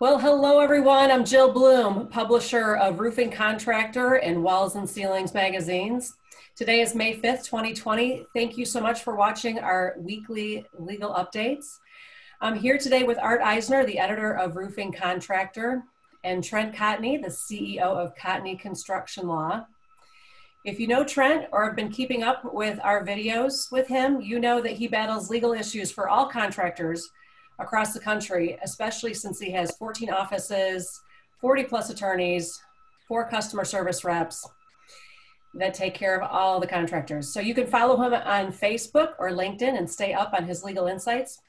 Well, hello everyone. I'm Jill Bloom, publisher of Roofing Contractor and Walls and Ceilings magazines. Today is May 5th, 2020. Thank you so much for watching our weekly legal updates. I'm here today with Art Eisner, the editor of Roofing Contractor, and Trent Cotney, the CEO of Cotney Construction Law. If you know Trent or have been keeping up with our videos with him, you know that he battles legal issues for all contractors across the country, especially since he has 14 offices, 40 plus attorneys, 4 customer service reps that take care of all the contractors. So you can follow him on Facebook or LinkedIn and stay up on his legal insights.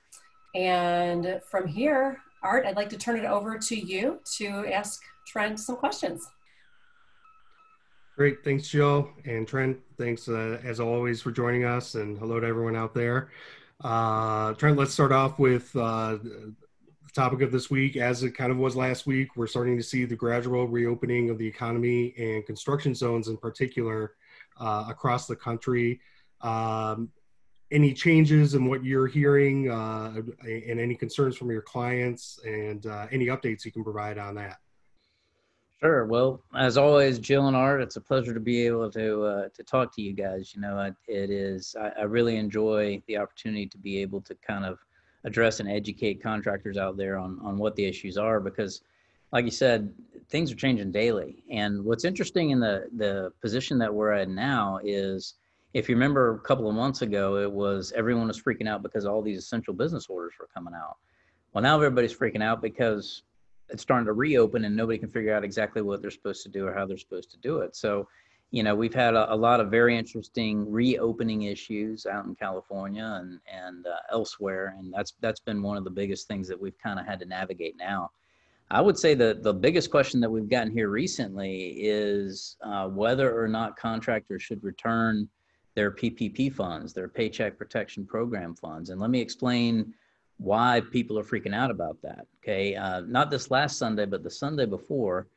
And from here, Art, I'd like to turn it over to you to ask Trent some questions. Great, thanks Jill and Trent. Thanks as always for joining us, and hello to everyone out there. Trent, let's start off with the topic of this week. As it kind of was last week, we're starting to see the gradual reopening of the economy and construction zones in particular across the country. Any changes in what you're hearing and any concerns from your clients, and any updates you can provide on that? Sure. Well, as always, Jill and Art, it's a pleasure to be able to talk to you guys. You know, it is. I really enjoy the opportunity to be able to kind of address and educate contractors out there on what the issues are, because, like you said, things are changing daily. And what's interesting in the position that we're at now is, if you remember a couple of months ago, it was everyone was freaking out because all these essential business orders were coming out. Well, now everybody's freaking out because it's starting to reopen and nobody can figure out exactly what they're supposed to do or how they're supposed to do it. So, you know, we've had a lot of very interesting reopening issues out in California and elsewhere. And that's been one of the biggest things that we've kind of had to navigate now. I would say that the biggest question that we've gotten here recently is whether or not contractors should return their PPP funds, their Paycheck Protection Program funds. And let me explain why people are freaking out about that. Okay, not this last Sunday, but the Sunday before,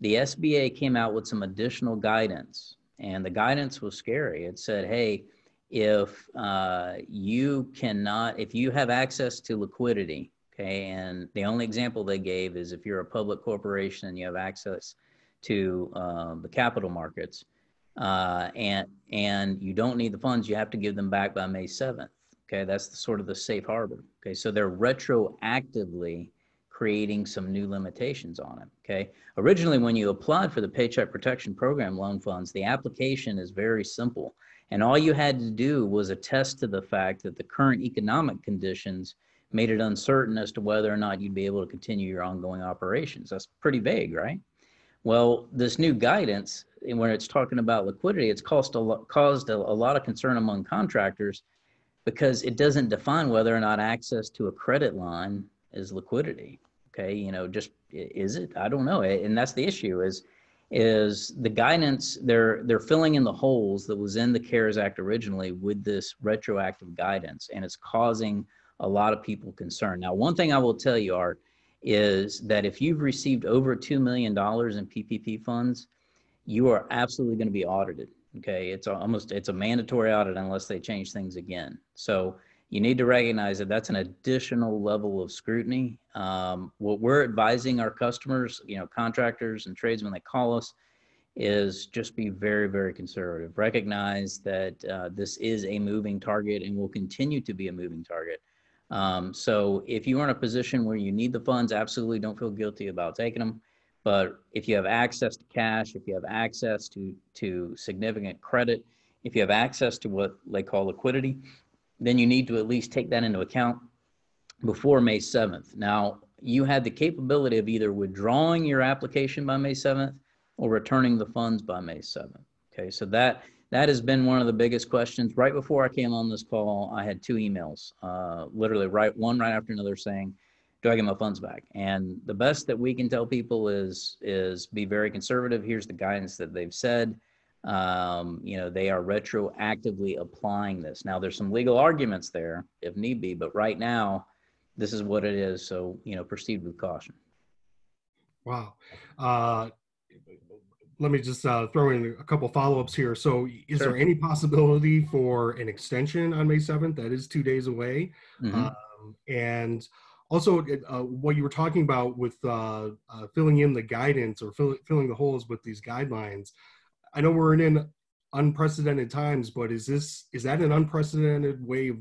the SBA came out with some additional guidance, and the guidance was scary. It said, hey, if you have access to liquidity, okay, and the only example they gave is if you're a public corporation and you have access to the capital markets, and you don't need the funds, you have to give them back by May 7th. Okay, that's sort of the safe harbor. Okay, so they're retroactively creating some new limitations on it. Okay, originally when you applied for the Paycheck Protection Program loan funds, the application is very simple, and all you had to do was attest to the fact that the current economic conditions made it uncertain as to whether or not you'd be able to continue your ongoing operations. That's pretty vague, right? Well, this new guidance, when it's talking about liquidity, it's caused a lot of concern among contractors, because it doesn't define whether or not access to a credit line is liquidity. Okay, you know, just is it? I don't know. And that's the issue is the guidance, they're filling in the holes that was in the CARES Act originally with this retroactive guidance, and it's causing a lot of people concern. Now, one thing I will tell you, Art, is that if you've received over $2 million in PPP funds, you are absolutely going to be audited. Okay, it's a mandatory audit unless they change things again. So you need to recognize that that's an additional level of scrutiny. What we're advising our customers, you know, contractors and tradesmen that call us, is just be very, very conservative. Recognize that this is a moving target and will continue to be a moving target. So if you are in a position where you need the funds, absolutely don't feel guilty about taking them. But if you have access to cash, if you have access to significant credit, if you have access to what they call liquidity, then you need to at least take that into account before May 7th. Now, you had the capability of either withdrawing your application by May 7th or returning the funds by May 7th. Okay, so that has been one of the biggest questions. Right before I came on this call, I had 2 emails, literally one right after another, saying, do I get my funds back? And the best that we can tell people is be very conservative. Here's the guidance that they've said. You know, they are retroactively applying this. Now, there's some legal arguments there if need be, but right now, this is what it is. So, you know, proceed with caution. Wow. Let me just throw in a couple follow-ups here. So is Sure. there any possibility for an extension on May 7th? That is 2 days away. Mm-hmm. And Also, what you were talking about with filling in the guidance or filling the holes with these guidelines, I know we're in unprecedented times, but is that an unprecedented way of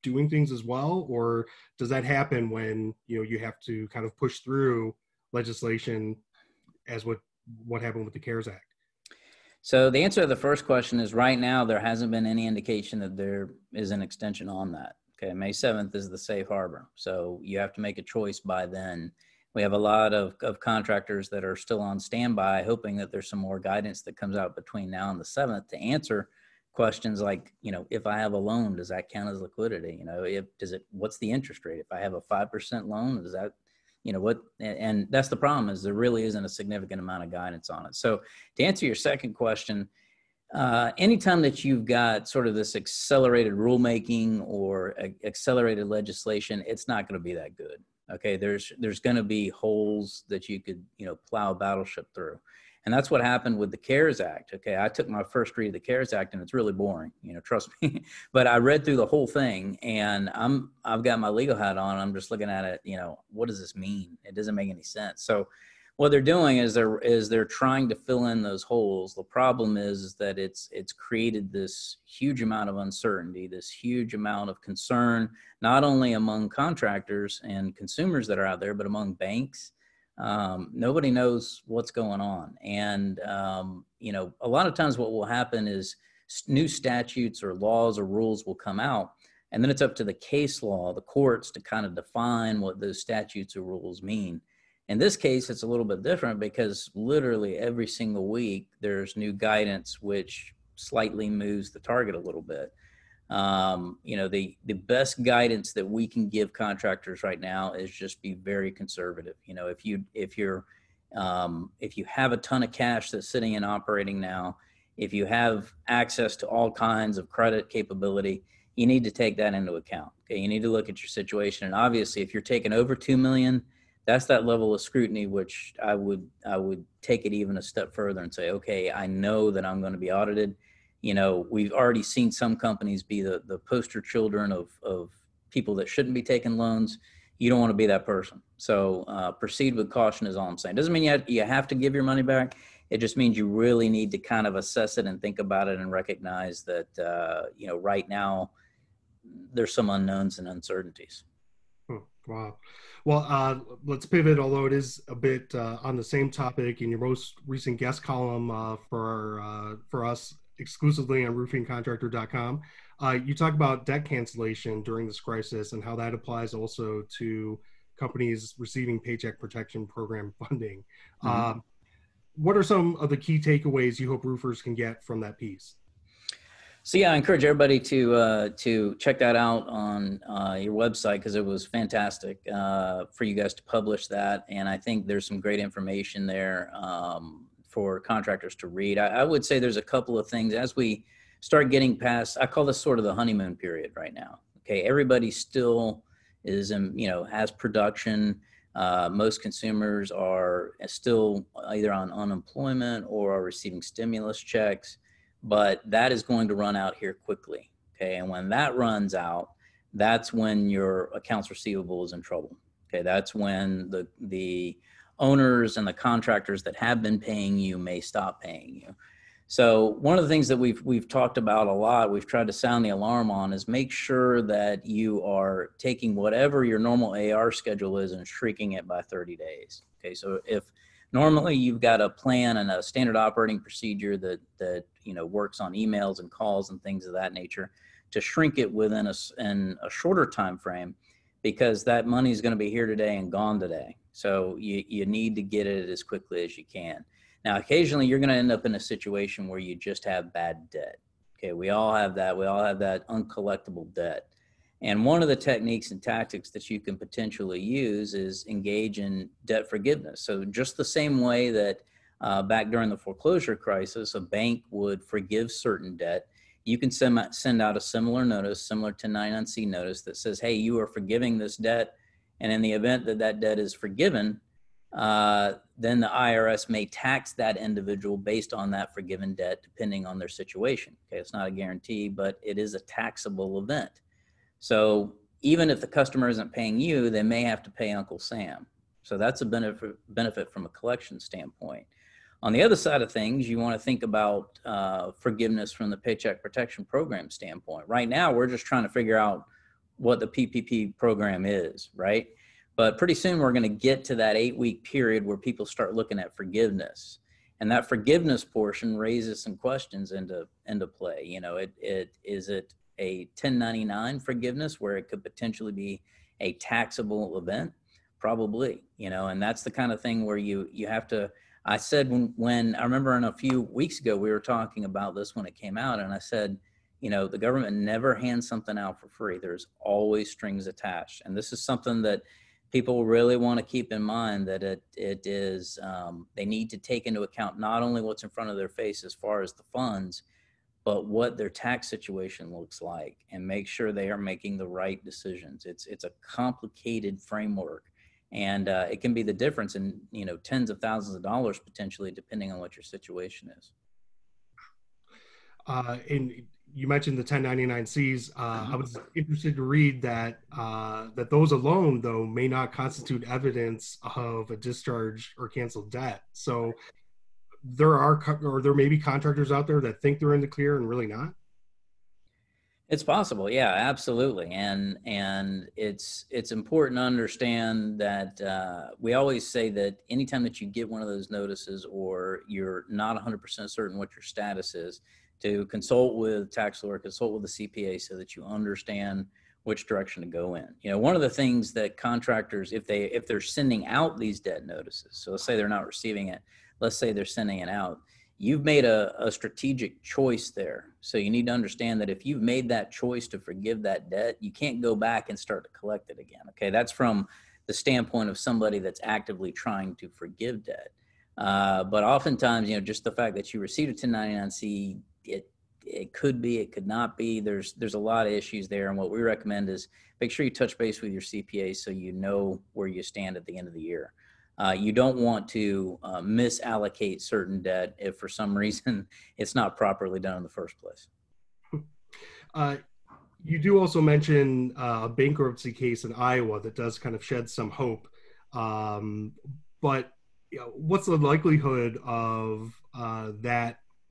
doing things as well, or does that happen when you have to kind of push through legislation as what happened with the CARES Act? So the answer to the first question is right now there hasn't been any indication that there is an extension on that. Okay, May 7th is the safe harbor, so you have to make a choice by then. We have a lot of contractors that are still on standby, hoping that there's some more guidance that comes out between now and the 7th to answer questions like, if I have a loan, does that count as liquidity? What's the interest rate? If I have a 5% loan, does that, and that's the problem, is there really isn't a significant amount of guidance on it. So to answer your second question, anytime that you've got sort of this accelerated rulemaking or accelerated legislation, it's not going to be that good. Okay, there's going to be holes that you could plow a battleship through, and that's what happened with the CARES Act. Okay, I took my first read of the CARES Act, and it's really boring. Trust me. But I read through the whole thing, and I've got my legal hat on. I'm just looking at it. What does this mean? It doesn't make any sense. So what they're doing is they're trying to fill in those holes. The problem is that it's created this huge amount of uncertainty, this huge amount of concern, not only among contractors and consumers that are out there, but among banks. Nobody knows what's going on. And, a lot of times what will happen is new statutes or laws or rules will come out, and then it's up to the case law, the courts, to kind of define what those statutes or rules mean. In this case, it's a little bit different because literally every single week there's new guidance which slightly moves the target a little bit. The best guidance that we can give contractors right now is just be very conservative. If you have a ton of cash that's sitting and operating now, if you have access to all kinds of credit capability, you need to take that into account. Okay, you need to look at your situation, and obviously, if you're taking over $2 million. That's that level of scrutiny, which I would take it even a step further and say, okay, I know that I'm going to be audited. We've already seen some companies be the poster children of people that shouldn't be taking loans. You don't want to be that person. So proceed with caution is all I'm saying. Doesn't mean you have to give your money back. It just means you really need to kind of assess it and think about it and recognize that, right now there's some unknowns and uncertainties. Wow. Well, let's pivot, although it is a bit on the same topic. In your most recent guest column for us exclusively on roofingcontractor.com, you talk about debt cancellation during this crisis and how that applies also to companies receiving Paycheck Protection Program funding. Mm-hmm. What are some of the key takeaways you hope roofers can get from that piece? So yeah, I encourage everybody to check that out on your website, because it was fantastic for you guys to publish that, and I think there's some great information there for contractors to read. I would say there's a couple of things as we start getting past. I call this sort of the honeymoon period right now. Okay, everybody still is has production. Most consumers are still either on unemployment or are receiving stimulus checks. But that is going to run out here quickly, okay? And when that runs out, that's when your accounts receivable is in trouble, okay? That's when the owners and the contractors that have been paying you may stop paying you. So one of the things that we've talked about a lot, we've tried to sound the alarm on, is make sure that you are taking whatever your normal AR schedule is and shrinking it by 30 days, okay? So if normally you've got a plan and a standard operating procedure that works on emails and calls and things of that nature, to shrink it within a shorter time frame, because that money is going to be here today and gone today. So you need to get it as quickly as you can. Now, occasionally you're going to end up in a situation where you just have bad debt. Okay, we all have that. We all have that uncollectible debt. And one of the techniques and tactics that you can potentially use is engage in debt forgiveness. So just the same way that back during the foreclosure crisis, a bank would forgive certain debt, you can send out a similar notice, similar to 99C notice, that says, hey, you are forgiving this debt. And in the event that that debt is forgiven, then the IRS may tax that individual based on that forgiven debt, depending on their situation. Okay, it's not a guarantee, but it is a taxable event. So, even if the customer isn't paying you, they may have to pay Uncle Sam. So that's a benefit from a collection standpoint. On the other side of things, you want to think about forgiveness from the Paycheck Protection Program standpoint. Right now, we're just trying to figure out what the PPP program is, right? But pretty soon we're going to get to that 8-week period where people start looking at forgiveness. And that forgiveness portion raises some questions into play. You know, is it a 1099 forgiveness where it could potentially be a taxable event? Probably, you know, and that's the kind of thing where you have to, I said when I remember a few weeks ago, we were talking about this when it came out, and I said, you know, the government never hands something out for free. There's always strings attached. And this is something that people really want to keep in mind, that it is, they need to take into account not only what's in front of their face as far as the funds, but what their tax situation looks like, and make sure they are making the right decisions. It's a complicated framework, and it can be the difference in, you know, tens of thousands of dollars potentially, depending on what your situation is. And you mentioned the 1099-Cs. I was interested to read that that those alone, though, may not constitute evidence of a discharge or canceled debt. So there may be contractors out there that think they're in the clear and really not. It's possible, yeah, absolutely, and it's important to understand that we always say that anytime that you get one of those notices, or you're not 100% certain what your status is, to consult with tax lawyer, consult with the CPA, so that you understand which direction to go in. You know, one of the things that contractors, if they're sending out these debt notices, so let's say they're not receiving it, let's say they're sending it out, you've made a strategic choice there. So you need to understand that if you've made that choice to forgive that debt, you can't go back and start to collect it again. Okay, that's from the standpoint of somebody that's actively trying to forgive debt. But oftentimes, you know, just the fact that you received a 1099-C, it could be, it could not be. There's a lot of issues there, and what we recommend is make sure you touch base with your CPA so you know where you stand at the end of the year. You don't want to misallocate certain debt if for some reason it's not properly done in the first place. You do also mention a bankruptcy case in Iowa that does kind of shed some hope. But you know, what's the likelihood of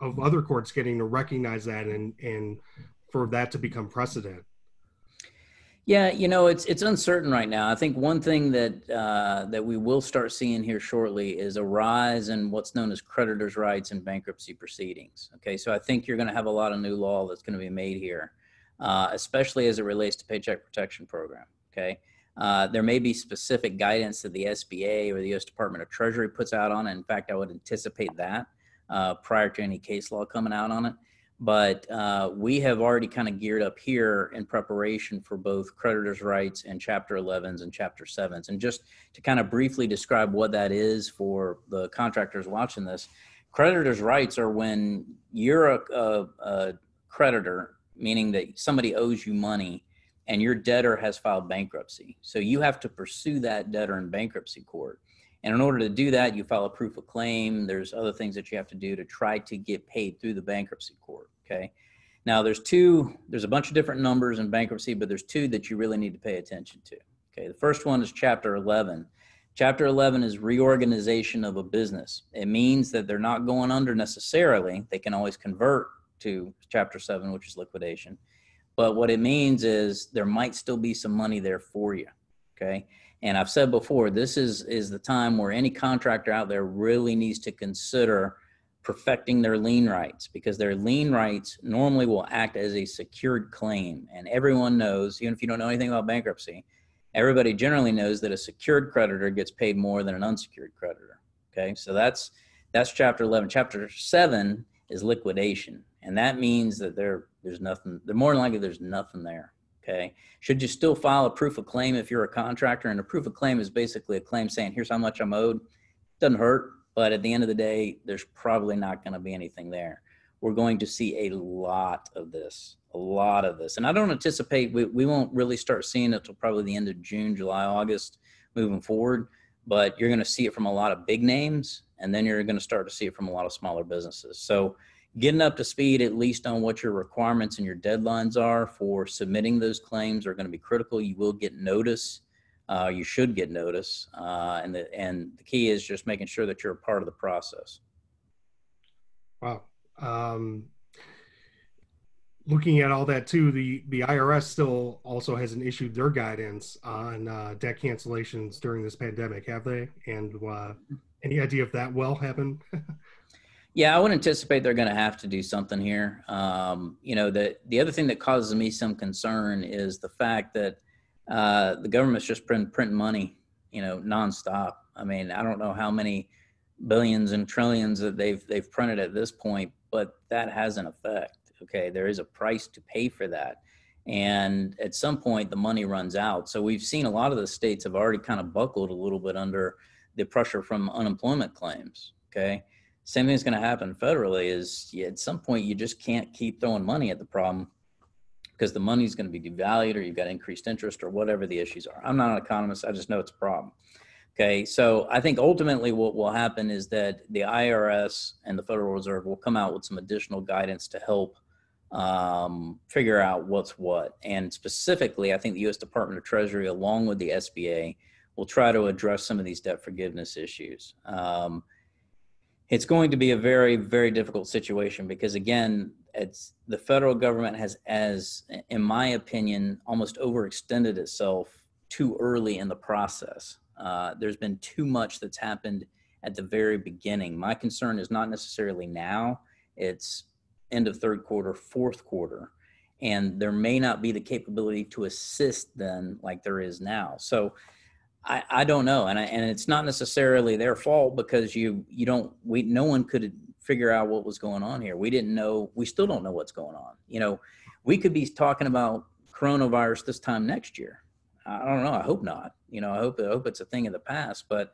of other courts getting to recognize that and for that to become precedent? Yeah, you know, it's uncertain right now. I think one thing that we will start seeing here shortly is a rise in what's known as creditors' rights in bankruptcy proceedings. Okay, so I think you're going to have a lot of new law that's going to be made here, especially as it relates to Paycheck Protection Program. Okay, there may be specific guidance that the SBA or the U.S. Department of Treasury puts out on it. In fact, I would anticipate that prior to any case law coming out on it. But we have already kind of geared up here in preparation for both creditors' rights and Chapter 11s and Chapter 7s. And just to kind of briefly describe what that is for the contractors watching this, creditors' rights are when you're a creditor, meaning that somebody owes you money and your debtor has filed bankruptcy. So you have to pursue that debtor in bankruptcy court. And in order to do that, you file a proof of claim. There's other things that you have to do to try to get paid through the bankruptcy court, okay? Now, there's a bunch of different numbers in bankruptcy, but there's two that you really need to pay attention to, okay? The first one is Chapter 11. Chapter 11 is reorganization of a business. It means that they're not going under necessarily. They can always convert to Chapter 7, which is liquidation. But what it means is there might still be some money there for you, okay? And I've said before, this is the time where any contractor out there really needs to consider perfecting their lien rights, because their lien rights normally will act as a secured claim. And everyone knows, even if you don't know anything about bankruptcy, everybody generally knows that a secured creditor gets paid more than an unsecured creditor. Okay, so that's Chapter 11. Chapter 7 is liquidation, and that means that there's nothing. More than likely, there's nothing there. Okay. Should you still file a proof of claim if you're a contractor? And a proof of claim is basically a claim saying, here's how much I'm owed. Doesn't hurt, but at the end of the day, there's probably not going to be anything there. We're going to see a lot of this. And I don't anticipate, we won't really start seeing it until probably the end of June, July, August moving forward, but you're going to see it from a lot of big names, and then you're going to start to see it from a lot of smaller businesses. So, getting up to speed at least on what your requirements and your deadlines are for submitting those claims are going to be critical. You will get notice. You should get notice. And the key is just making sure that you're a part of the process. Wow. Looking at all that too, the IRS still also hasn't issued their guidance on debt cancellations during this pandemic, have they? And any idea if that will happen? Yeah, I would anticipate they're going to have to do something here. You know, the other thing that causes me some concern is the fact that the government's just printing money, you know, nonstop. I mean, I don't know how many billions and trillions that they've printed at this point, but that has an effect. Okay, there is a price to pay for that, and at some point the money runs out. So we've seen a lot of the states have already kind of buckled a little bit under the pressure from unemployment claims. Okay. Same thing's going to happen federally is at some point you just can't keep throwing money at the problem because the money's going to be devalued or you've got increased interest or whatever the issues are. I'm not an economist. I just know it's a problem. Okay. So I think ultimately what will happen is that the IRS and the Federal Reserve will come out with some additional guidance to help figure out what's what. And specifically, I think the U.S. Department of Treasury, along with the SBA, will try to address some of these debt forgiveness issues. It's going to be a very, very difficult situation because, again, it's the federal government has, in my opinion, almost overextended itself too early in the process. There's been too much that's happened at the very beginning. My concern is not necessarily now. It's end of third quarter, fourth quarter, and there may not be the capability to assist then like there is now. So I don't know, and it's not necessarily their fault because no one could figure out what was going on here. We didn't know. We still don't know what's going on. You know, we could be talking about coronavirus this time next year. I don't know. I hope not. You know, I hope it's a thing of the past. But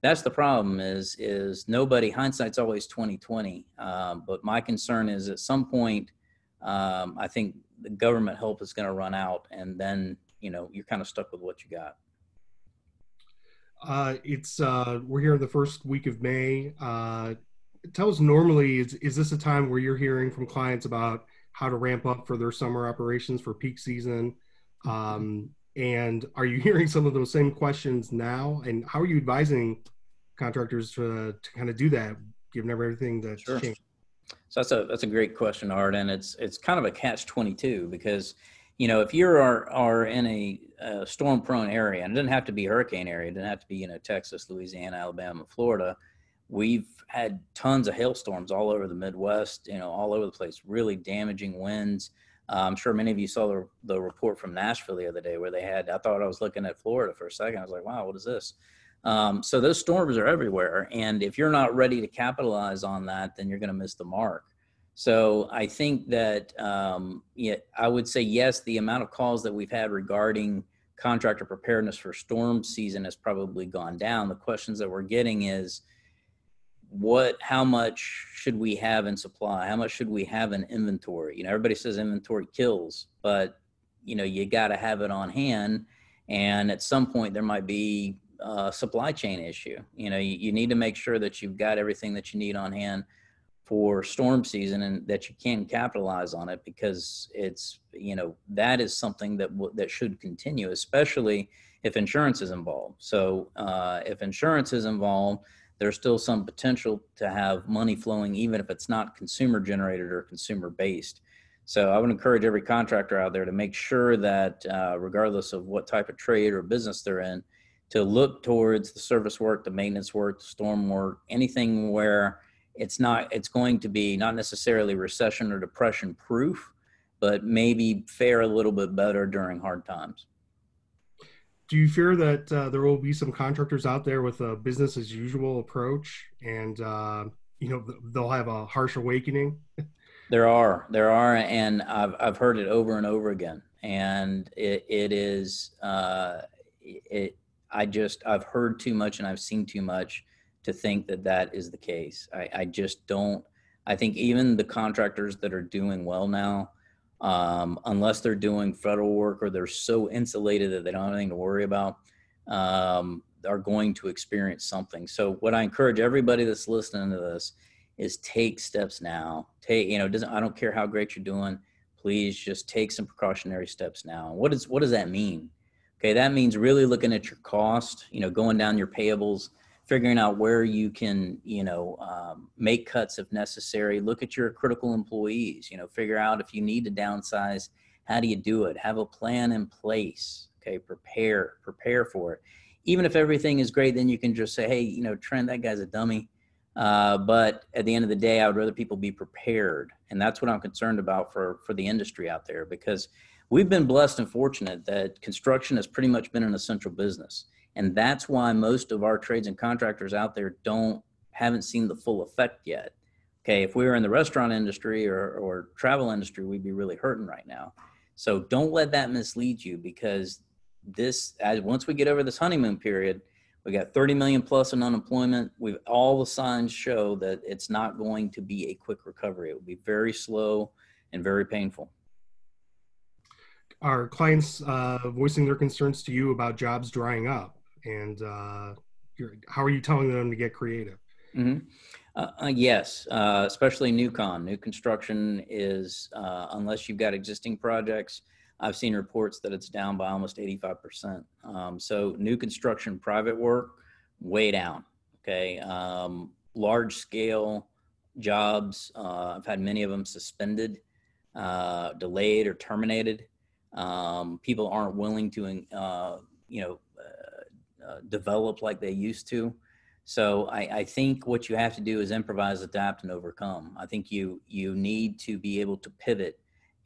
that's the problem. Is nobody. Hindsight's always 20/20. But my concern is at some point, I think the government help is going to run out, and then you're kind of stuck with what you got. We're here in the first week of May. Tell us normally, is this a time where you're hearing from clients about how to ramp up for their summer operations for peak season? And are you hearing some of those same questions now? And how are you advising contractors to kind of do that, given everything that's changed? So that's a great question, Art, and it's kind of a catch-22 because if you are in a storm-prone area, and it doesn't have to be hurricane area, it doesn't have to be Texas, Louisiana, Alabama, Florida. We've had tons of hailstorms all over the Midwest, all over the place, really damaging winds. I'm sure many of you saw the report from Nashville the other day where I thought I was looking at Florida for a second. I was like, wow, what is this? So those storms are everywhere. And if you're not ready to capitalize on that, then you're going to miss the mark. So I think that, I would say, yes, the amount of calls that we've had regarding contractor preparedness for storm season has probably gone down. The questions that we're getting is, how much should we have in supply? How much should we have in inventory? Everybody says inventory kills, but you got to have it on hand. And at some point there might be a supply chain issue. You need to make sure that you've got everything that you need on hand for storm season and that you can capitalize on it, because it's, that is something that should continue, especially if insurance is involved. So if insurance is involved, there's still some potential to have money flowing, even if it's not consumer generated or consumer based. So I would encourage every contractor out there to make sure that regardless of what type of trade or business they're in, to look towards the service work, the maintenance work, the storm work, anything where it's going to be not necessarily recession or depression proof, but maybe fare a little bit better during hard times. Do you fear that there will be some contractors out there with a business as usual approach and, they'll have a harsh awakening? There are, and I've heard it over and over again. And I've heard too much and I've seen too much to think that is the case. I just don't. I think even the contractors that are doing well now, unless they're doing federal work or they're so insulated that they don't have anything to worry about, are going to experience something. So what I encourage everybody that's listening to this is take steps now. I don't care how great you're doing. Please just take some precautionary steps now. What does that mean? Okay, that means really looking at your cost, going down your payables, figuring out where you can, make cuts if necessary. Look at your critical employees, figure out if you need to downsize, how do you do it? Have a plan in place. Okay, prepare for it. Even if everything is great, then you can just say, hey, Trent, that guy's a dummy. But at the end of the day, I would rather people be prepared. And that's what I'm concerned about for the industry out there, because we've been blessed and fortunate that construction has pretty much been an essential business. And that's why most of our trades and contractors out there haven't seen the full effect yet. Okay, if we were in the restaurant industry or travel industry, we'd be really hurting right now. So don't let that mislead you, because once we get over this honeymoon period, we got 30 million plus in unemployment. All the signs show that it's not going to be a quick recovery. It will be very slow and very painful. Are clients voicing their concerns to you about jobs drying up? And how are you telling them to get creative? Mm-hmm. Yes, especially new construction is, unless you've got existing projects, I've seen reports that it's down by almost 85%. So new construction private work, way down, okay? Large scale jobs, I've had many of them suspended, delayed or terminated. People aren't willing to, develop like they used to. So I think what you have to do is improvise, adapt, and overcome. I think you need to be able to pivot.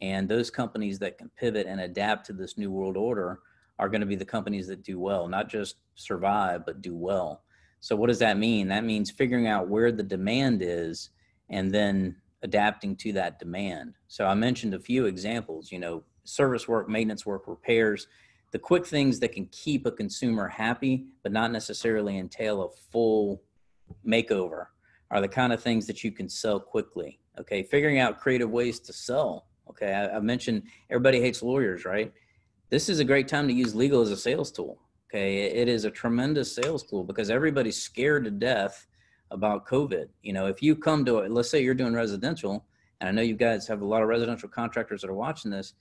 And those companies that can pivot and adapt to this new world order are going to be the companies that do well, not just survive, but do well. So what does that mean? That means figuring out where the demand is and then adapting to that demand. So I mentioned a few examples, service work, maintenance work, repairs, the quick things that can keep a consumer happy, but not necessarily entail a full makeover, are the kind of things that you can sell quickly. Okay, figuring out creative ways to sell. Okay, I mentioned everybody hates lawyers, right? This is a great time to use legal as a sales tool. Okay, it is a tremendous sales tool because everybody's scared to death about COVID. If you come to it, let's say you're doing residential, and I know you guys have a lot of residential contractors that are watching this,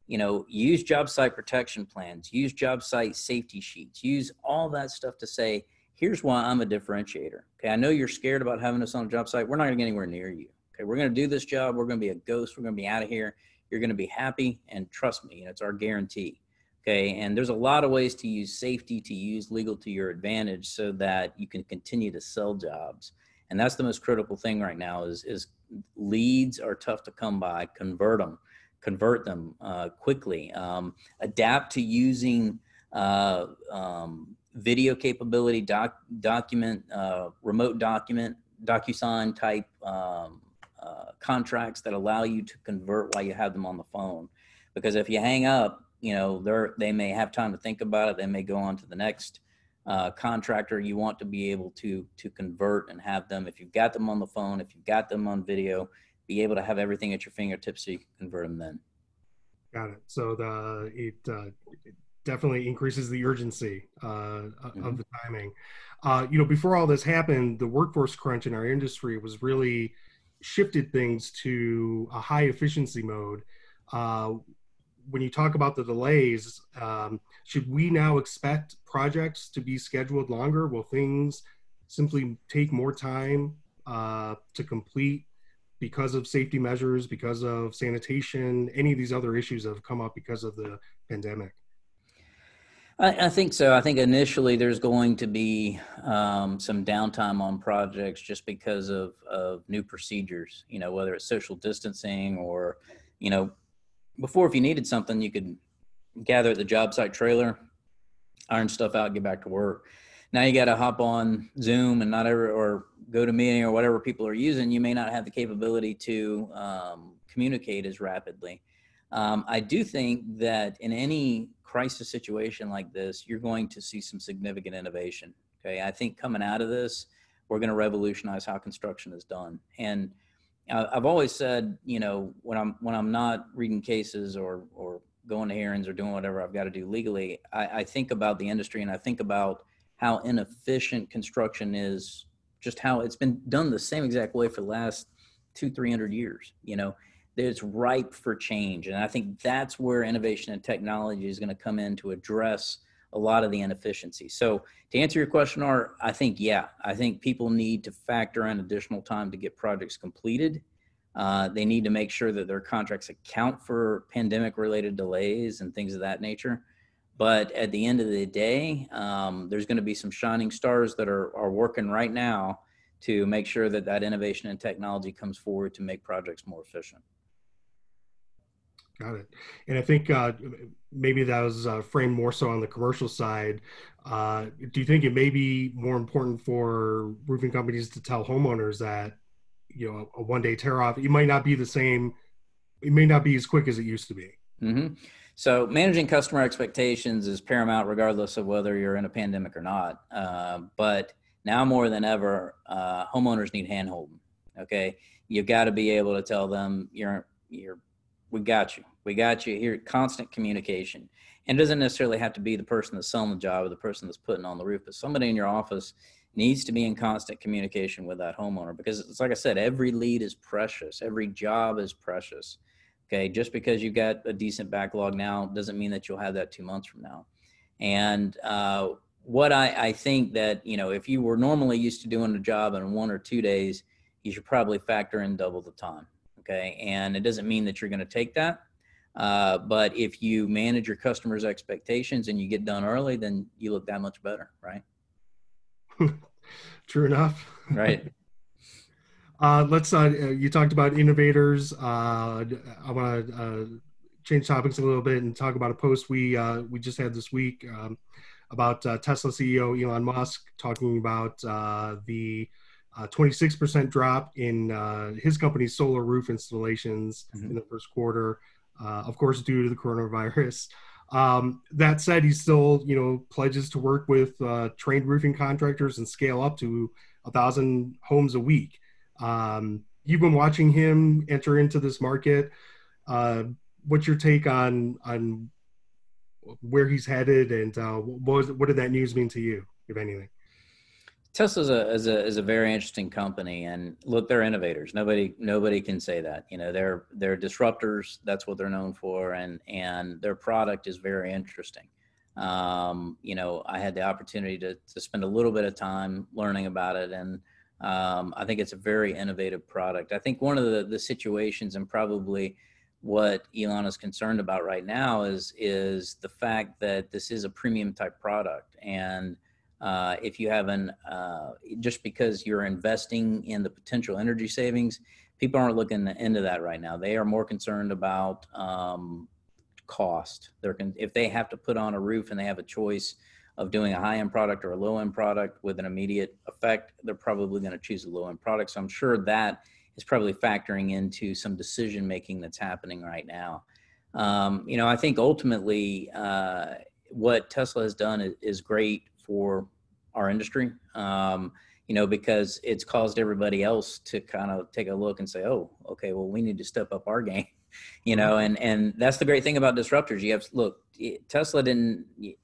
use job site protection plans, use job site safety sheets, use all that stuff to say, here's why I'm a differentiator. Okay, I know you're scared about having us on a job site. We're not going to get anywhere near you. Okay, we're going to do this job. We're going to be a ghost. We're going to be out of here. You're going to be happy, and trust me, it's our guarantee. Okay, and there's a lot of ways to use safety, to use legal to your advantage so that you can continue to sell jobs. And that's the most critical thing right now is leads are tough to come by. Convert them quickly. Adapt to using video capability, remote DocuSign type contracts that allow you to convert while you have them on the phone. Because if you hang up, they may have time to think about it. They may go on to the next contractor. You want to be able to convert and have them, if you've got them on the phone, if you've got them on video, be able to have everything at your fingertips so you can convert them then. Got it. So it definitely increases the urgency of the timing. Before all this happened, the workforce crunch in our industry was really shifted things to a high efficiency mode. When you talk about the delays, should we now expect projects to be scheduled longer? Will things simply take more time to complete because of safety measures, because of sanitation, any of these other issues that have come up because of the pandemic? I think so. I think initially there's going to be some downtime on projects just because of new procedures, whether it's social distancing or, before if you needed something, you could gather at the job site trailer, iron stuff out, get back to work. Now you got to hop on Zoom and or go to meeting or whatever people are using. You may not have the capability to communicate as rapidly. I do think that in any crisis situation like this, you're going to see some significant innovation. Okay, I think coming out of this, we're going to revolutionize how construction is done. And I've always said, when I'm not reading cases or going to hearings or doing whatever I've got to do legally, I think about the industry and I think about how inefficient construction is just how it's been done the same exact way for the last 200-300 years. It's ripe for change. And I think that's where innovation and technology is going to come in to address a lot of the inefficiencies. So to answer your question, Art, I think people need to factor in additional time to get projects completed. They need to make sure that their contracts account for pandemic-related delays and things of that nature. But at the end of the day, there's going to be some shining stars that are working right now to make sure that that innovation and technology comes forward to make projects more efficient. Got it. And I think maybe that was framed more so on the commercial side. Do you think it may be more important for roofing companies to tell homeowners that, a one-day tear-off, it might not be the same, it may not be as quick as it used to be? Mm-hmm. So managing customer expectations is paramount regardless of whether you're in a pandemic or not. But now more than ever, homeowners need handholding. Okay, you've got to be able to tell them we got you here. Constant communication, and it doesn't necessarily have to be the person that's selling the job or the person that's putting on the roof, but somebody in your office needs to be in constant communication with that homeowner, because it's like I said, every lead is precious, every job is precious. Okay, just because you've got a decent backlog now doesn't mean that you'll have that 2 months from now. And what I think that, if you were normally used to doing a job in 1 or 2 days, you should probably factor in double the time. Okay, and it doesn't mean that you're going to take that. But if you manage your customers' expectations and you get done early, then you look that much better, right? True enough. Right. Let's, you talked about innovators. I want to change topics a little bit and talk about a post we just had this week about Tesla CEO Elon Musk talking about the 26% drop in his company's solar roof installations in the first quarter, of course, due to the coronavirus. That said, he still, pledges to work with trained roofing contractors and scale up to 1,000 homes a week. You've been watching him enter into this market. What's your take on where he's headed, and what did that news mean to you, if anything? Tesla is a very interesting company, and look, they're innovators. Nobody can say that. They're disruptors. That's what they're known for, and their product is very interesting. I had the opportunity to spend a little bit of time learning about it, and I think it's a very innovative product. I think one of the situations, and probably what Elon is concerned about right now, is the fact that this is a premium type product, and if you haven't, just because you're investing in the potential energy savings, people aren't looking into that right now. They are more concerned about cost. If they have to put on a roof and they have a choice of doing a high-end product or a low-end product with an immediate effect, they're probably going to choose a low-end product. So I'm sure that is probably factoring into some decision-making that's happening right now. I think ultimately what Tesla has done is great for our industry, because it's caused everybody else to kind of take a look and say, oh, okay, well, we need to step up our game, and that's the great thing about disruptors. Tesla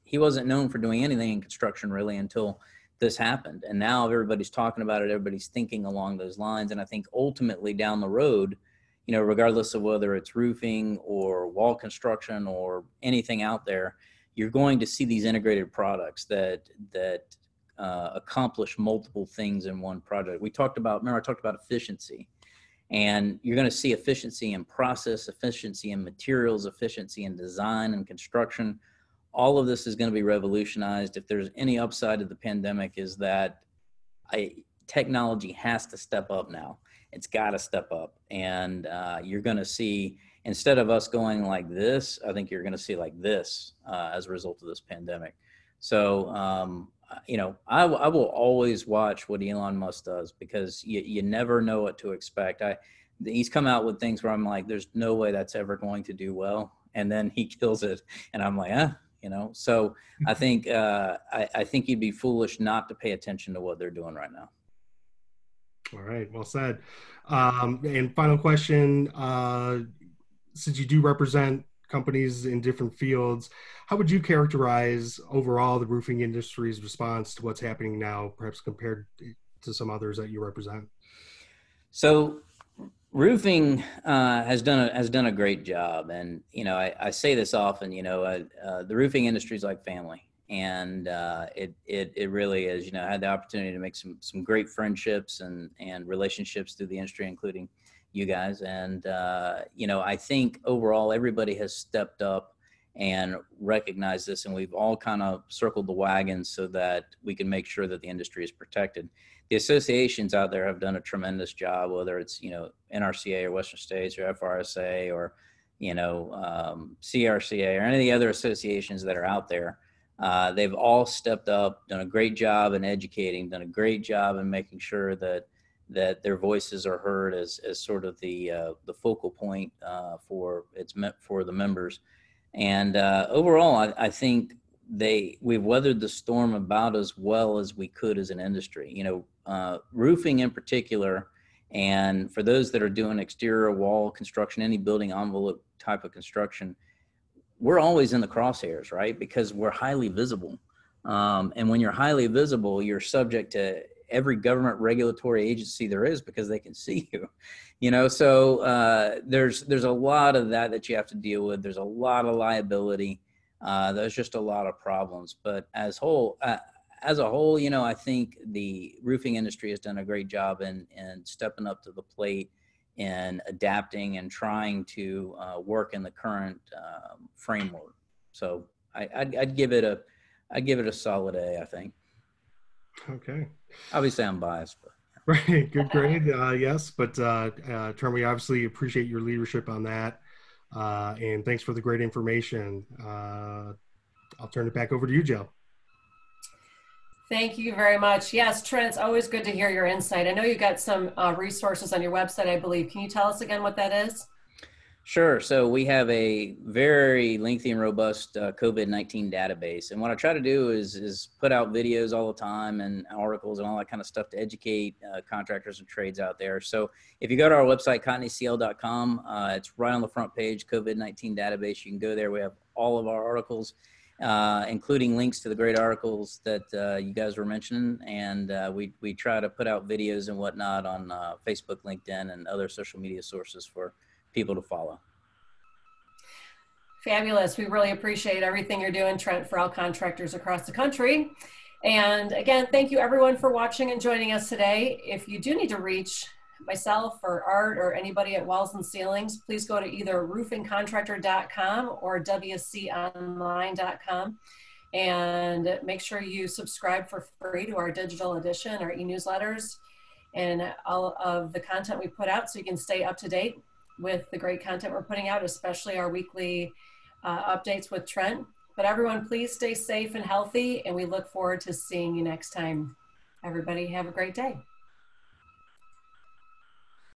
he wasn't known for doing anything in construction really until this happened. And now everybody's talking about it. Everybody's thinking along those lines. And I think ultimately down the road, regardless of whether it's roofing or wall construction or anything out there, you're going to see these integrated products that accomplish multiple things in one project. I talked about efficiency, and you're going to see efficiency in process, efficiency in materials, efficiency in design and construction. All of this is going to be revolutionized. If there's any upside of the pandemic, is that technology has to step up now. It's got to step up, and you're going to see, instead of us going like this, I think you're going to see like this as a result of this pandemic. So, I will always watch what Elon Musk does, because you never know what to expect. He's come out with things where I'm like, there's no way that's ever going to do well. And then he kills it. And I'm like, so I think you'd be foolish not to pay attention to what they're doing right now. All right. Well said. And final question, since you do represent companies in different fields, how would you characterize overall the roofing industry's response to what's happening now, perhaps compared to some others that you represent? So roofing has done a great job, and I say this often. The roofing industry is like family, and it really is. I had the opportunity to make some great friendships and relationships through the industry, including you guys. And I think overall everybody has stepped up and recognized this, and we've all kind of circled the wagons so that we can make sure that the industry is protected. The associations out there have done a tremendous job, whether it's NRCA or Western States or FRSA or CRCA or any of the other associations that are out there. They've all stepped up, done a great job in educating, done a great job in making sure that their voices are heard as sort of the focal point for the members. And overall, I think we've weathered the storm about as well as we could as an industry. Roofing in particular, and for those that are doing exterior wall construction, any building envelope type of construction, we're always in the crosshairs, right? Because we're highly visible. And when you're highly visible, you're subject to every government regulatory agency there is because they can see you. So there's a lot of that you have to deal with. There's a lot of liability. There's just a lot of problems. But as a whole, I think the roofing industry has done a great job in stepping up to the plate and adapting and trying to work in the current framework. So I'd give it a solid A, I think. Okay. Obviously, I'm biased, but. Right. Good grade. Yes. But Trent, we obviously appreciate your leadership on that. And thanks for the great information. I'll turn it back over to you, Jill. Thank you very much. Yes, Trent, it's always good to hear your insight. I know you've got some resources on your website, I believe. Can you tell us again what that is? Sure. So we have a very lengthy and robust COVID-19 database. And what I try to do is put out videos all the time and articles and all that kind of stuff to educate contractors and trades out there. So if you go to our website, cottonycl.com, it's right on the front page, COVID-19 database. You can go there. We have all of our articles, including links to the great articles that you guys were mentioning. And we try to put out videos and whatnot on Facebook, LinkedIn, and other social media sources for people to follow. Fabulous. We really appreciate everything you're doing, Trent, for all contractors across the country. And again, thank you everyone for watching and joining us today. If you do need to reach myself or Art or anybody at Walls and Ceilings, please go to either roofingcontractor.com or wconline.com and make sure you subscribe for free to our digital edition, our e-newsletters, and all of the content we put out so you can stay up to date with the great content we're putting out, especially our weekly updates with Trent. But everyone, please stay safe and healthy, and we look forward to seeing you next time. Everybody have a great day.